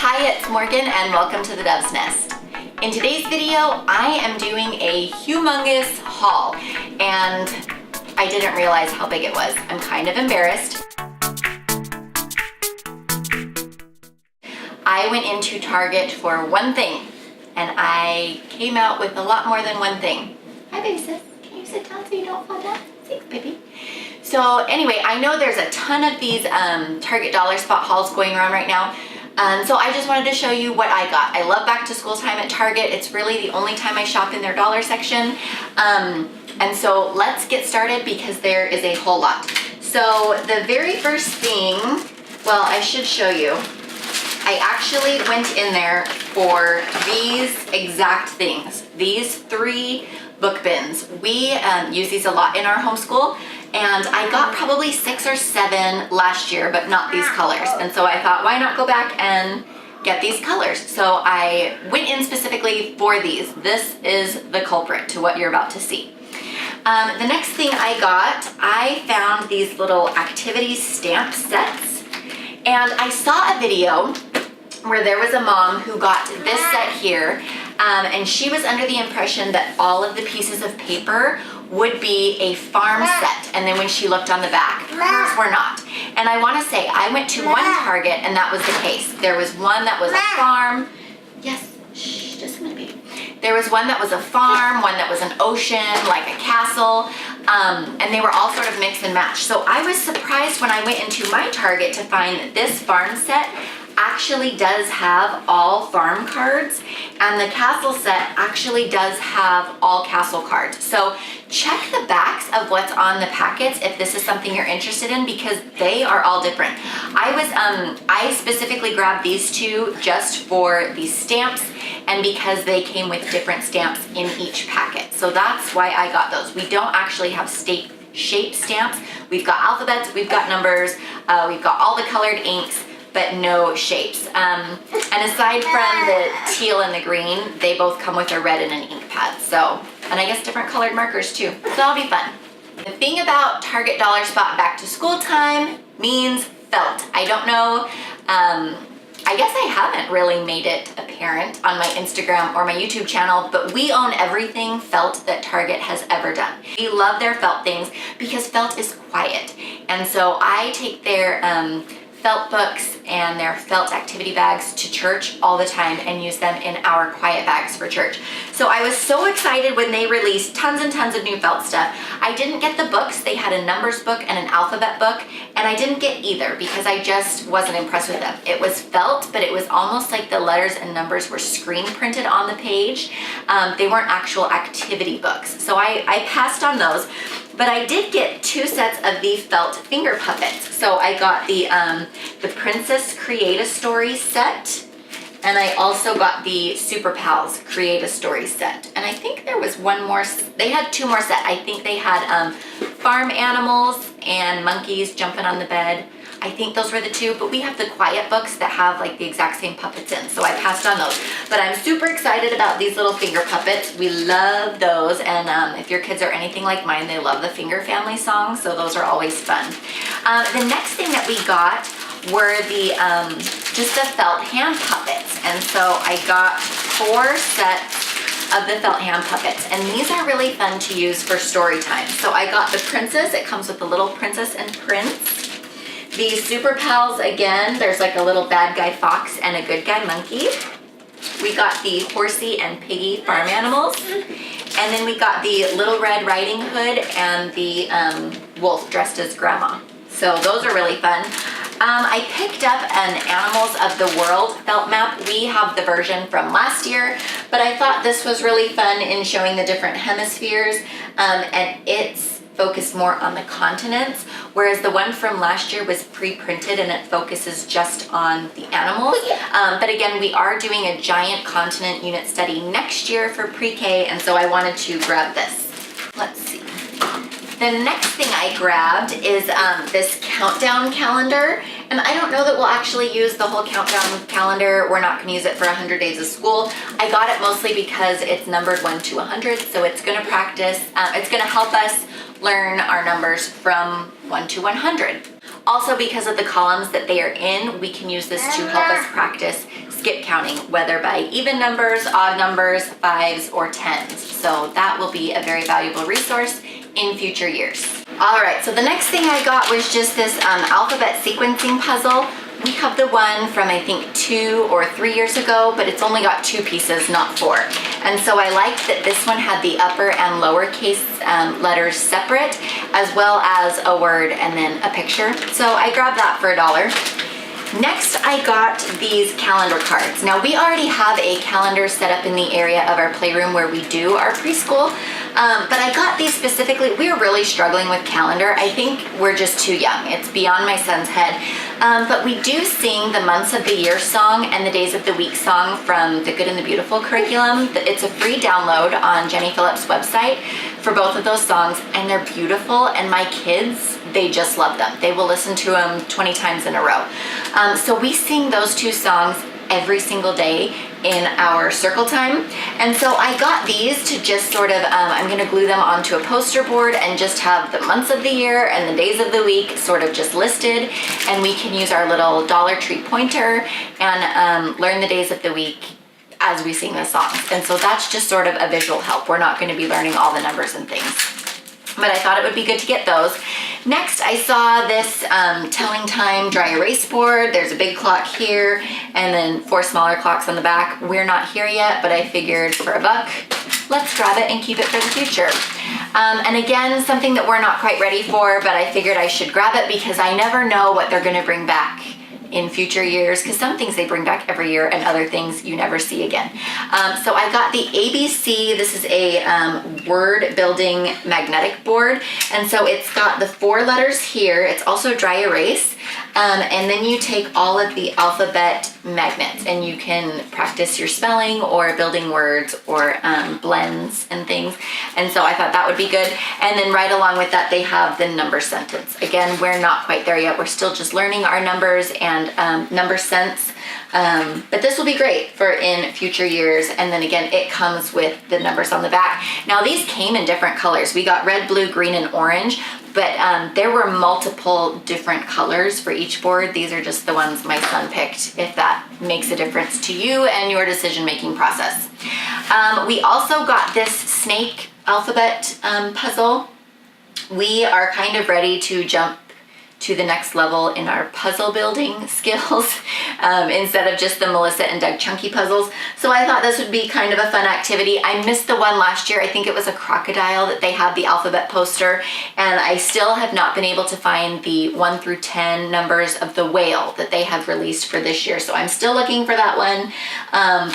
Hi, it's Morgan and welcome to the Dove's Nest. In today's video, I am doing a humongous haul and I didn't realize how big it was. I'm kind of embarrassed. I went into Target for one thing and I came out with a lot more than one thing. Hi, baby sis. Can you sit down so you don't fall down? Thanks, baby. So anyway, I know there's a ton of these Target dollar spot hauls going around right now. So I just wanted to show you what I got. I love back to school time at Target. It's really the only time I shop in their dollar section. And so let's get started because there is a whole lot. So the very first thing, well, I should show you. I actually went in there for these exact things. These 3 book bins. We use these a lot in our homeschool. And I got probably 6 or 7 last year, but not these colors. And so I thought, why not go back and get these colors? So I went in specifically for these. This is the culprit to what you're about to see. The next thing I found these little activity stamp sets. And I saw a video where there was a mom who got this set here. And she was under the impression that all of the pieces of paper would be a farm set, and then when she looked on the back, hers were not. And I want to say, I went to one Target and that was the case. There was one that was a farm. Yes, shh, just a minute, baby. There was one that was a farm, one that was an ocean, like a castle, and they were all sort of mix and match. So I was surprised when I went into my Target to find that this farm set actually does have all farm cards, and the castle set actually does have all castle cards. So check the backs of what's on the packets if this is something you're interested in, because they are all different. I specifically grabbed these 2 just for these stamps and because they came with different stamps in each packet. So that's why I got those. We don't actually have shape stamps. We've got alphabets, we've got numbers, we've got all the colored inks, but no shapes. And aside from the teal and the green, they both come with a red and an ink pad. So, and I guess different colored markers too. So that'll be fun. The thing about Target dollar spot back to school time means felt. I don't know, I guess I haven't really made it apparent on my Instagram or my YouTube channel, but we own everything felt that Target has ever done. We love their felt things because felt is quiet. And so I take their felt books and their felt activity bags to church all the time and use them in our quiet bags for church. So I was so excited when they released tons and tons of new felt stuff. I didn't get the books. They had a numbers book and an alphabet book, and I didn't get either because I just wasn't impressed with them. It was felt, but it was almost like the letters and numbers were screen printed on the page. They weren't actual activity books. So I passed on those. But I did get 2 sets of the felt finger puppets. So I got the Princess Create a Story set, and I also got the Super Pals Create a Story set. And I think there was one more, they had 2 more sets. I think they had farm animals and monkeys jumping on the bed. I think those were the 2, but we have the quiet books that have like the exact same puppets in, so I passed on those. But I'm super excited about these little finger puppets. We love those, and if your kids are anything like mine, they love the Finger Family songs, so those are always fun. The next thing that we got were the just the felt hand puppets, and so I got 4 sets of the felt hand puppets, and these are really fun to use for story time. So I got the princess. It comes with the little princess and prince. The Super Pals, again, there's like a little bad guy fox and a good guy monkey. We got the horsey and piggy farm animals. And then we got the Little Red Riding Hood and the wolf dressed as grandma. So those are really fun. I picked up an Animals of the World felt map. We have the version from last year, but I thought this was really fun in showing the different hemispheres, and it's focused more on the continents, whereas the one from last year was pre-printed and it focuses just on the animals. But again, we are doing a giant continent unit study next year for pre-K, and so I wanted to grab this. Let's see. The next thing I grabbed is this countdown calendar, and I don't know that we'll actually use the whole countdown calendar. We're not going to use it for 100 days of school. I got it mostly because it's numbered 1 to 100, so it's going to practice. It's going to help us learn our numbers from 1 to 100. Also, because of the columns that they are in, we can use this to help us practice skip counting, whether by even numbers, odd numbers, 5s, or 10s. So that will be a very valuable resource in future years. All right, so the next thing I got was just this alphabet sequencing puzzle. We have the one from I think 2 or 3 years ago, but it's only got 2 pieces, not 4. And so I liked that this one had the upper and lowercase letters separate, as well as a word and then a picture. So I grabbed that for $1. Next, I got these calendar cards. Now, we already have a calendar set up in the area of our playroom where we do our preschool, but I got these specifically. We're really struggling with calendar. I think we're just too young. It's beyond my son's head. But we do sing the months of the year song and the days of the week song from the Good and the Beautiful curriculum. It's a free download on Jenny Phillips' website for both of those songs, and they're beautiful, and my kids, they just love them. They will listen to them 20 times in a row. So we sing those 2 songs every single day in our circle time. And so I got these to just sort of, I'm gonna glue them onto a poster board and just have the months of the year and the days of the week sort of just listed. And we can use our little Dollar Tree pointer and learn the days of the week as we sing the songs. And so that's just sort of a visual help. We're not gonna be learning all the numbers and things, but I thought it would be good to get those. Next, I saw this telling time dry erase board. There's a big clock here and then 4 smaller clocks on the back. We're not here yet, but I figured for $1, let's grab it and keep it for the future. And again, something that we're not quite ready for, but I figured I should grab it because I never know what they're gonna bring back in future years, because some things they bring back every year and other things you never see again. So I got the ABC. This is a word building magnetic board, and so it's got the 4 letters here. It's also dry erase, and then you take all of the alphabet magnets and you can practice your spelling or building words or blends and things. And so I thought that would be good. And then right along with that, they have the number sentence. Again, we're not quite there yet. We're still just learning our numbers and number sense. But this will be great for in future years. And then again, it comes with the numbers on the back. Now these came in different colors. We got red, blue, green, and orange, but there were multiple different colors for each board. These are just the ones my son picked, if that makes a difference to you and your decision-making process. We also got this snake alphabet puzzle. We are kind of ready to jump to the next level in our puzzle building skills instead of just the Melissa and Doug chunky puzzles. So I thought this would be kind of a fun activity. I missed the one last year. I think it was a crocodile that they had the alphabet poster, and I still have not been able to find the 1 through 10 numbers of the whale that they have released for this year. So I'm still looking for that one,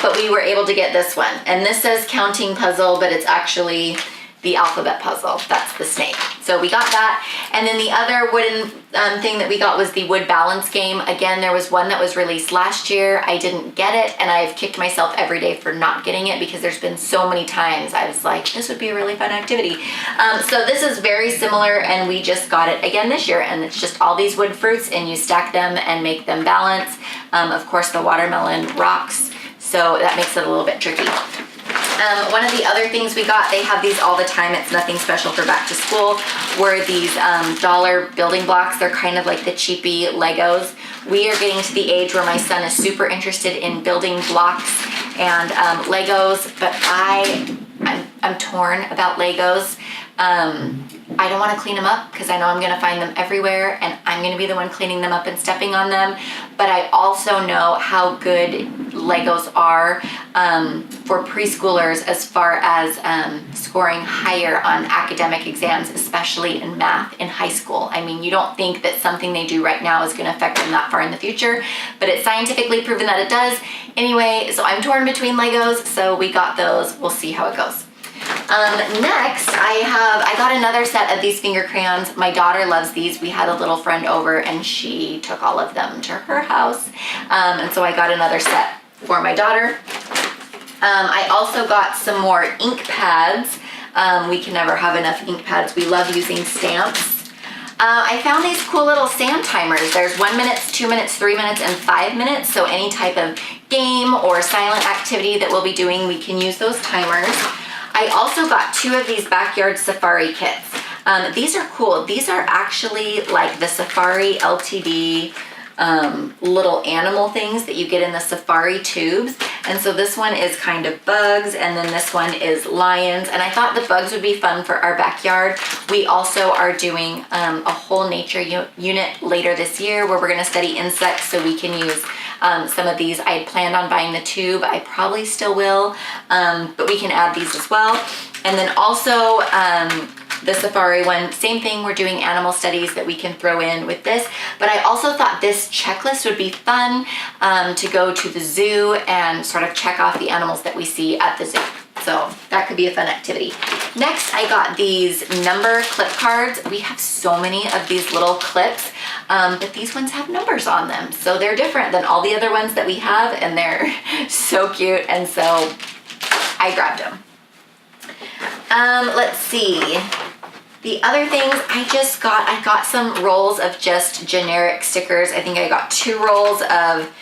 but we were able to get this one. And this says counting puzzle, but it's actually the alphabet puzzle. That's the snake. So we got that. And then the other wooden thing that we got was the wood balance game. Again, there was one that was released last year. I didn't get it, and I've kicked myself every day for not getting it because there's been so many times I was like, this would be a really fun activity. So this is very similar, and we just got it again this year, and it's just all these wood fruits, and you stack them and make them balance. Of course, the watermelon rocks, so that makes it a little bit tricky. One of the other things we got, they have these all the time, it's nothing special for back to school, were these dollar building blocks. They're kind of like the cheapy Legos. We are getting to the age where my son is super interested in building blocks and Legos, but I'm torn about Legos. I don't want to clean them up because I know I'm going to find them everywhere and I'm going to be the one cleaning them up and stepping on them. But I also know how good Legos are for preschoolers as far as scoring higher on academic exams, especially in math in high school. I mean, you don't think that something they do right now is going to affect them that far in the future, but it's scientifically proven that it does. Anyway, so I'm torn between Legos, so we got those. We'll see how it goes. Next, I got another set of these finger crayons. My daughter loves these. We had a little friend over and she took all of them to her house. And so I got another set for my daughter. I also got some more ink pads. We can never have enough ink pads. We love using stamps. I found these cool little sand timers. There's 1 minute, 2 minutes, 3 minutes, and 5 minutes. So any type of game or silent activity that we'll be doing, we can use those timers. I also got 2 of these backyard safari kits. These are cool. These are actually like the Safari LTD little animal things that you get in the safari tubes. And so this one is kind of bugs, and then this one is lions. And I thought the bugs would be fun for our backyard. We also are doing a whole nature unit later this year where we're gonna study insects, so we can use some of these. I had planned on buying the tube. I probably still will, but we can add these as well. And then also the safari one, same thing, we're doing animal studies that we can throw in with this. But I also thought this checklist would be fun to go to the zoo and sort of check off the animals that we see at the zoo. So that could be a fun activity. Next, I got these number clip cards. We have so many of these little clips, but these ones have numbers on them. So they're different than all the other ones that we have, and they're so cute. And so I grabbed them. Let's see. The other things I got some rolls of just generic stickers. I think I got 2 rolls of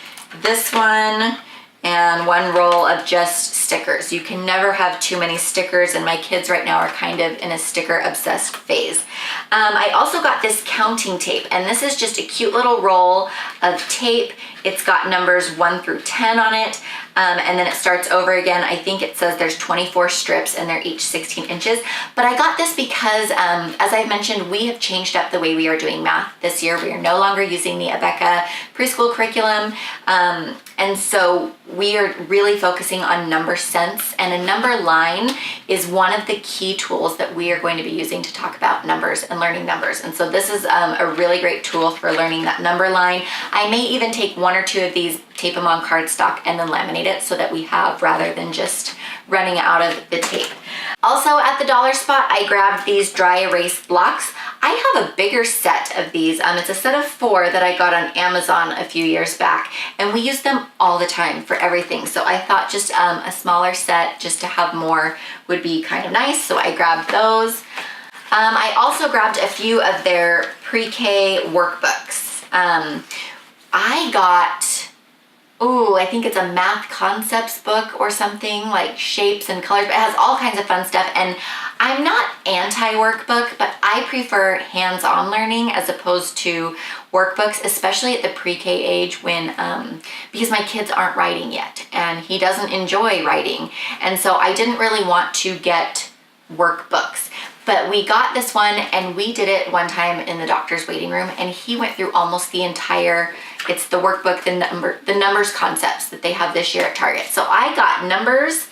this one and 1 roll of just stickers. You can never have too many stickers, and my kids right now are kind of in a sticker obsessed phase. I also got this counting tape, and this is just a cute little roll of tape. It's got numbers 1 through 10 on it, and then it starts over again. I think it says there's 24 strips and they're each 16 inches. But I got this because, as I mentioned, we have changed up the way we are doing math this year. We are no longer using the Abeka preschool curriculum, and so we are really focusing on number sense, and a number line is one of the key tools that we are going to be using to talk about numbers and learning numbers. And so this is a really great tool for learning that number line. I may even take 1 or 2 of these, tape them on cardstock, and then laminate it so that we have, rather than just running out of the tape. Also at the dollar spot, I grabbed these dry erase blocks. I have a bigger set of these. It's a set of 4 that I got on Amazon a few years back, and we use them all the time for everything. So I thought just a smaller set just to have more would be kind of nice. So I grabbed those. I also grabbed a few of their pre-K workbooks. I got, I think it's a math concepts book or something, like shapes and colors, but it has all kinds of fun stuff. And I'm not anti-workbook, but I prefer hands-on learning as opposed to workbooks, especially at the pre-K age when, because my kids aren't writing yet and he doesn't enjoy writing. And so I didn't really want to get workbooks. But we got this one, and we did it one time in the doctor's waiting room, and he went through almost the entire, it's the workbook, the numbers concepts that they have this year at Target. So I got numbers,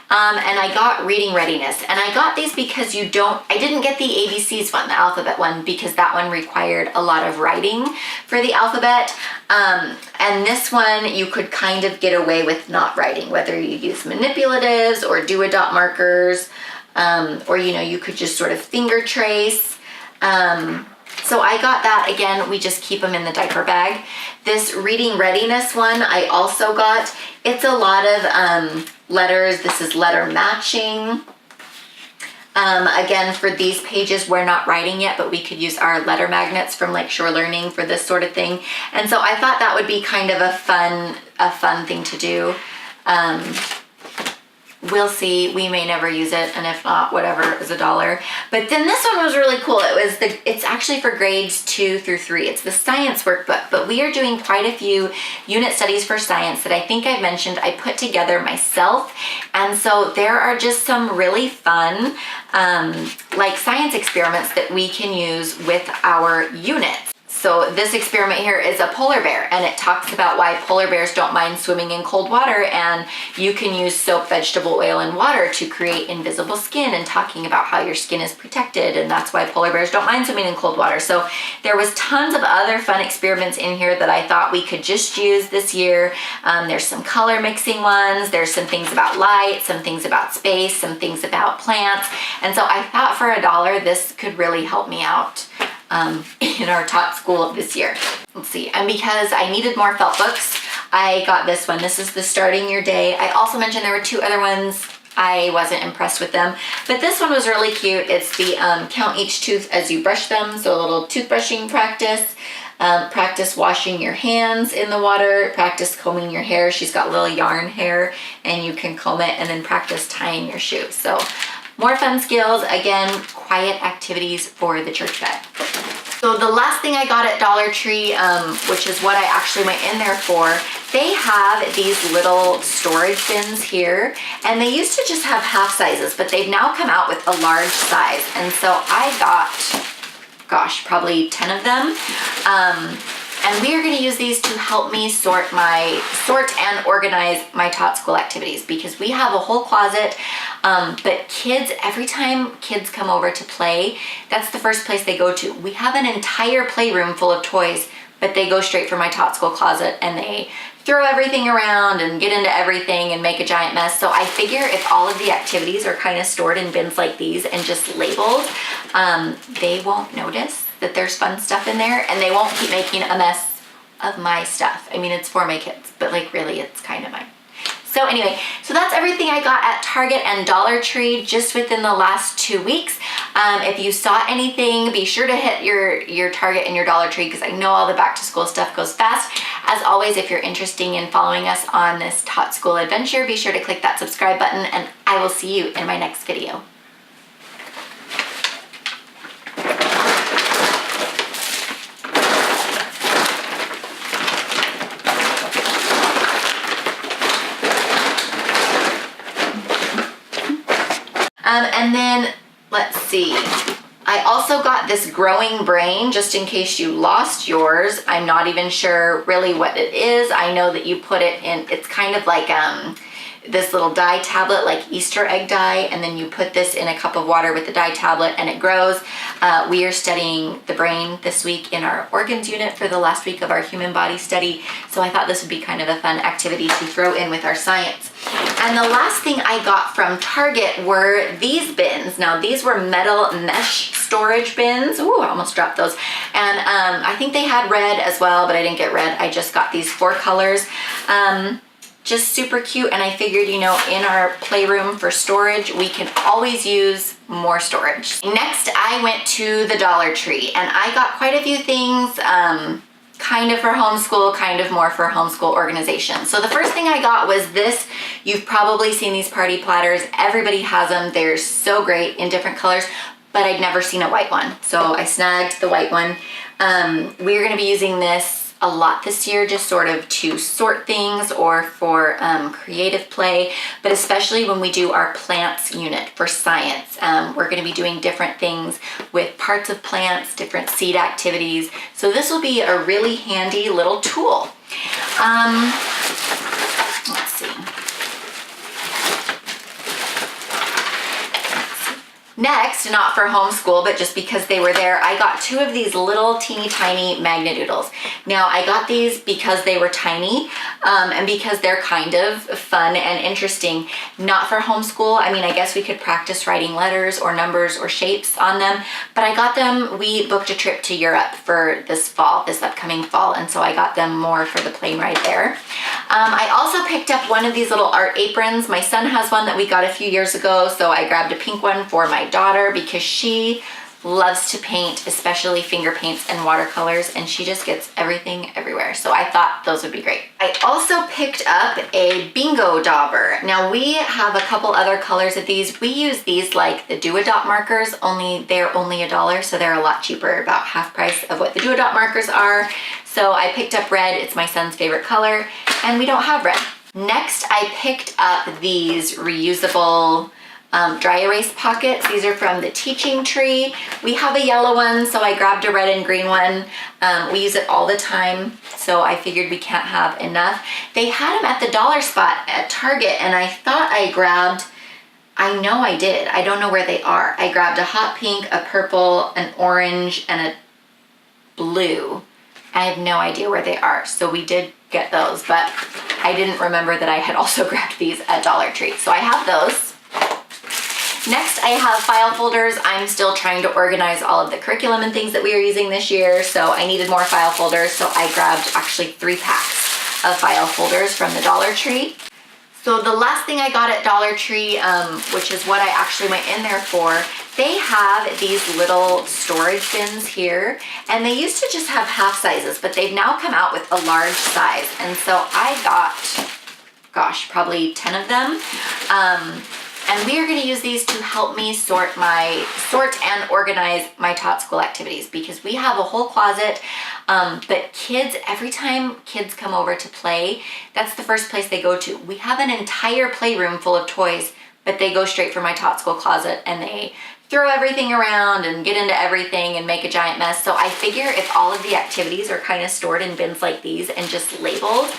and I got reading readiness. And I got these because I didn't get the ABCs one, the alphabet one, because that one required a lot of writing for the alphabet. And this one, you could kind of get away with not writing, whether you use manipulatives or do-a-dot markers, or you could just sort of finger trace. So I got that. Again, we just keep them in the diaper bag. This reading readiness one I also got. It's a lot of letters. This is letter matching. Again, for these pages, we're not writing yet, but we could use our letter magnets from Lakeshore Learning for this sort of thing. And so I thought that would be kind of a fun thing to do. We'll see. We may never use it, and if not, whatever, is $1. But then this one was really cool. It's actually for grades 2 through 3. It's the science workbook, but we are doing quite a few unit studies for science that I think I mentioned I put together myself. And so there are just some really fun, like science experiments that we can use with our units. So this experiment here is a polar bear, and it talks about why polar bears don't mind swimming in cold water, and you can use soap, vegetable oil, and water to create invisible skin, and talking about how your skin is protected, and that's why polar bears don't mind swimming in cold water. So there was tons of other fun experiments in here that I thought we could just use this year. There's some color mixing ones, there's some things about light, some things about space, some things about plants, and so I thought for $1 this could really help me out in our top school of this year. Let's see, and because I needed more felt books, I got this one. This is the Starting Your Day. I also mentioned there were 2 other ones. I wasn't impressed with them, but this one was really cute. It's the count each tooth as you brush them, so a little toothbrushing practice. Practice washing your hands in the water, practice combing your hair. She's got little yarn hair, and you can comb it, and then practice tying your shoes. So more fun skills, again, quiet activities for the church bag. So the last thing I got at Dollar Tree, which is what I actually went in there for, they have these little storage bins here, and they used to just have half sizes, but they've now come out with a large size. And so I got, gosh, probably 10 of them. And we are going to use these to help me sort and organize my Tot School activities, because we have a whole closet, but kids, every time kids come over to play, that's the first place they go to. We have an entire playroom full of toys, but they go straight for my Tot School closet and they throw everything around and get into everything and make a giant mess. So I figure if all of the activities are kind of stored in bins like these and just labeled, they won't notice that there's fun stuff in there, and they won't keep making a mess of my stuff. I mean, it's for my kids, but like really it's kind of mine. So anyway, so that's everything I got at Target and Dollar Tree just within the last 2 weeks. If you saw anything, be sure to hit your Target and your Dollar Tree, because I know all the back to school stuff goes fast. As always, if you're interested in following us on this Tot School adventure, be sure to click that subscribe button, and I will see you in my next video. And then, let's see, I also got this growing brain, just in case you lost yours. I'm not even sure really what it is. I know that you put it in, it's kind of like this little dye tablet, like Easter egg dye, and then you put this in a cup of water with the dye tablet and it grows. We are studying the brain this week in our organs unit for the last week of our human body study, so I thought this would be kind of a fun activity to throw in with our science. And the last thing I got from Target were these bins. Now these were metal mesh storage bins. Ooh, I almost dropped those. And I think they had red as well, but I didn't get red. I just got these 4 colors. Just super cute, and I figured, you know, in our playroom for storage, we can always use more storage. Next, I went to the Dollar Tree, and I got quite a few things, kind of for homeschool, kind of more for homeschool organization. So the first thing I got was this. You've probably seen these party platters. Everybody has them. They're so great in different colors, but I'd never seen a white one. So I snagged the white one. We're gonna be using this a lot this year, just sort of to sort things or for creative play, but especially when we do our plants unit for science. We're going to be doing different things with parts of plants, different seed activities. So this will be a really handy little tool. Let's see. Next, not for homeschool, but just because they were there, I got 2 of these little teeny tiny Magnadoodles. Now, I got these because they were tiny and because they're kind of fun and interesting. Not for homeschool. I mean, I guess we could practice writing letters or numbers or shapes on them, but I got them, we booked a trip to Europe for this upcoming fall, and so I got them more for the plane ride there. I also picked up one of these little art aprons. My son has one that we got a few years ago, so I grabbed a pink one for my daughter because she loves to paint, especially finger paints and watercolors, and she just gets everything everywhere. So I thought those would be great. I also picked up a bingo dauber. Now we have a couple other colors of these. We use these like the Do-A-Dot markers, only they're only $1, so they're a lot cheaper, about half price of what the Do-A-Dot markers are. So I picked up red, it's my son's favorite color, and we don't have red. Next, I picked up these reusable dry erase pockets. These are from the Teaching Tree. We have a yellow one, so I grabbed a red and green one. We use it all the time, so I figured we can't have enough. They had them at the dollar spot at Target, and I thought I grabbed, I know I did, I don't know where they are. I grabbed a hot pink, a purple, an orange, and a blue. I have no idea where they are, so we did get those, but I didn't remember that I had also grabbed these at Dollar Tree, so I have those. Next, I have file folders. I'm still trying to organize all of the curriculum and things that we are using this year, so I needed more file folders, so I grabbed actually 3 packs of file folders from the Dollar Tree. So the last thing I got at Dollar Tree, which is what I actually went in there for, they have these little storage bins here, and they used to just have half sizes, but they've now come out with a large size, and so I got, gosh, probably 10 of them. And we are going to use these to help me sort and organize my Tot School activities, because we have a whole closet. But kids, every time kids come over to play, that's the first place they go to. We have an entire playroom full of toys, but they go straight for my Tot School closet and they throw everything around and get into everything and make a giant mess. So I figure if all of the activities are kind of stored in bins like these and just labeled,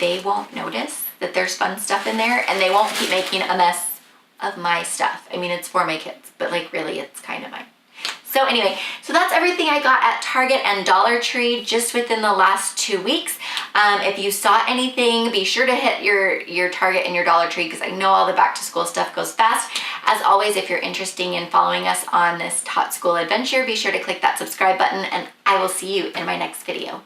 they won't notice that there's fun stuff in there, and they won't keep making a mess of my stuff. I mean, it's for my kids, but like really it's kind of mine. So anyway, so that's everything I got at Target and Dollar Tree just within the last 2 weeks. If you saw anything, be sure to hit your Target and your Dollar Tree, because I know all the back to school stuff goes fast. As always, if you're interested in following us on this Tot School adventure, be sure to click that subscribe button, and I will see you in my next video.